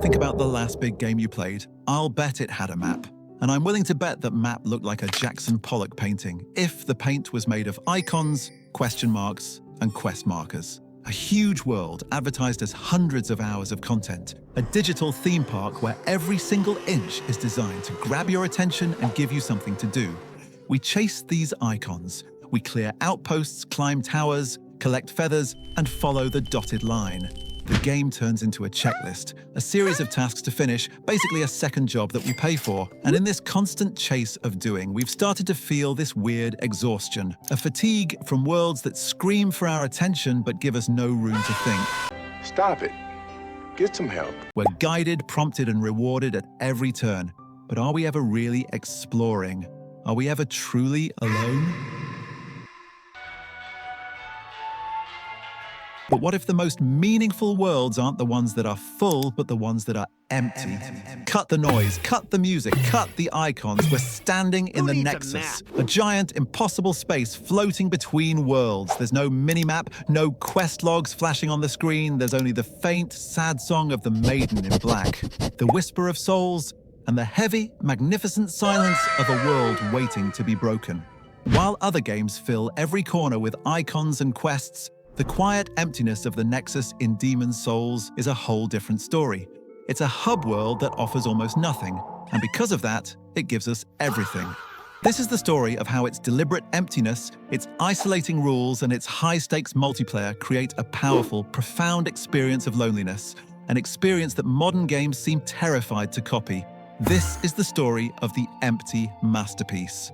Think about the last big game you played. I'll bet it had a map. And I'm willing to bet that map looked like a Jackson Pollock painting, if the paint was made of icons, question marks, and quest markers. A huge world advertised as hundreds of hours of content. A digital theme park where every single inch is designed to grab your attention and give you something to do. We chase these icons. We clear outposts, climb towers, collect feathers, and follow the dotted line. The game turns into a checklist, a series of tasks to finish, basically a second job that we pay for. And in this constant chase of doing, we've started to feel this weird exhaustion, a fatigue from worlds that scream for our attention but give us no room to think. Stop it. Get some help. We're guided, prompted, and rewarded at every turn. But are we ever really exploring? Are we ever truly alone? But what if the most meaningful worlds aren't the ones that are full, but the ones that are empty? Cut the noise, cut the music, cut the icons. We're standing in the Nexus, a giant, impossible space floating between worlds. There's no mini-map, no quest logs flashing on the screen. There's only the faint, sad song of the maiden in black, the whisper of souls, and the heavy, magnificent silence of a world waiting to be broken. While other games fill every corner with icons and quests, the quiet emptiness of the Nexus in Demon's Souls is a whole different story. It's a hub world that offers almost nothing, and because of that, it gives us everything. This is the story of how its deliberate emptiness, its isolating rules, and its high-stakes multiplayer create a powerful, profound experience of loneliness, an experience that modern games seem terrified to copy. This is the story of the empty masterpiece.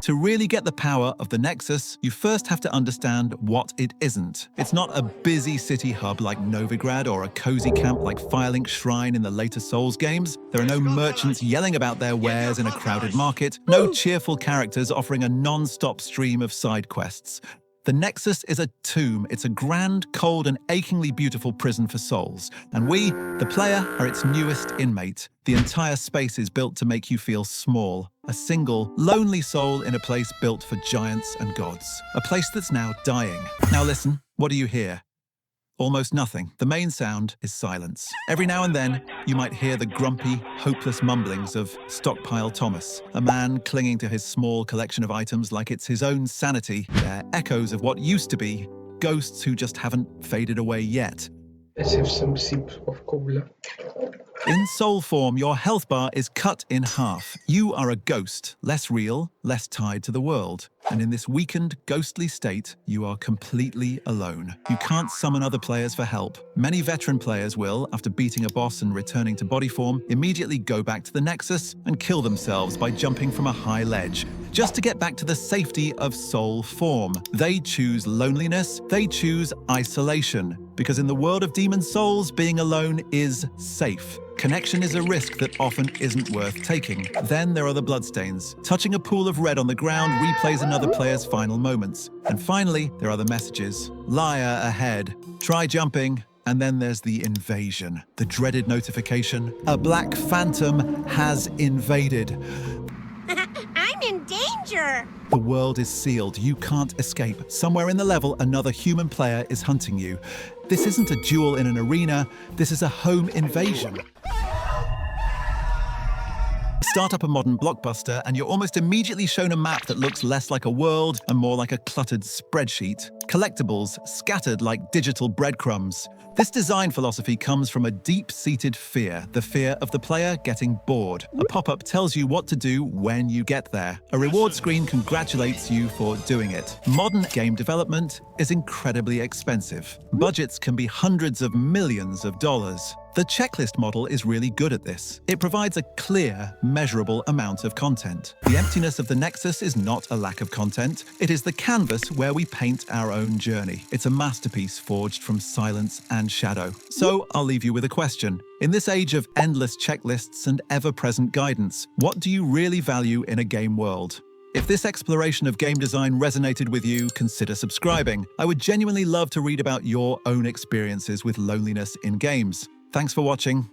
To really get the power of the Nexus, you first have to understand what it isn't. It's not a busy city hub like Novigrad or a cozy camp like Firelink's Shrine in the later Souls games. There are no merchants yelling about their wares in a crowded market, no cheerful characters offering a non-stop stream of side quests. The Nexus is a tomb. It's a grand, cold, and achingly beautiful prison for souls. And we, the player, are its newest inmate. The entire space is built to make you feel small. A single, lonely soul in a place built for giants and gods. A place that's now dying. Now listen, what do you hear? Almost nothing. The main sound is silence. Every now and then, you might hear the grumpy, hopeless mumblings of Stockpile Thomas, a man clinging to his small collection of items like it's his own sanity. They're echoes of what used to be, ghosts who just haven't faded away yet. Let's have some sip of cola. In soul form, your health bar is cut in half. You are a ghost, less real, less tied to the world. And in this weakened, ghostly state, you are completely alone. You can't summon other players for help. Many veteran players will, after beating a boss and returning to body form, immediately go back to the Nexus and kill themselves by jumping from a high ledge, just to get back to the safety of soul form. They choose loneliness, they choose isolation, because in the world of Demon's Souls, being alone is safe. Connection is a risk that often isn't worth taking. Then there are the bloodstains. Touching a pool of red on the ground replays another player's final moments. And finally, there are the messages. Liar ahead. Try jumping. And then there's the invasion. The dreaded notification. A black phantom has invaded. I'm in danger! The world is sealed. You can't escape. Somewhere in the level, another human player is hunting you. This isn't a duel in an arena. This is a home invasion. Start up a modern blockbuster and you're almost immediately shown a map that looks less like a world and more like a cluttered spreadsheet. Collectibles scattered like digital breadcrumbs. This design philosophy comes from a deep-seated fear, the fear of the player getting bored. A pop-up tells you what to do when you get there. A reward screen congratulates you for doing it. Modern game development is incredibly expensive. Budgets can be hundreds of millions of dollars. The checklist model is really good at this. It provides a clear, measurable amount of content. The emptiness of the Nexus is not a lack of content. It is the canvas where we paint our own journey. It's a masterpiece forged from silence and shadow. So I'll leave you with a question. In this age of endless checklists and ever-present guidance, what do you really value in a game world? If this exploration of game design resonated with you, consider subscribing. I would genuinely love to read about your own experiences with loneliness in games. Thanks for watching.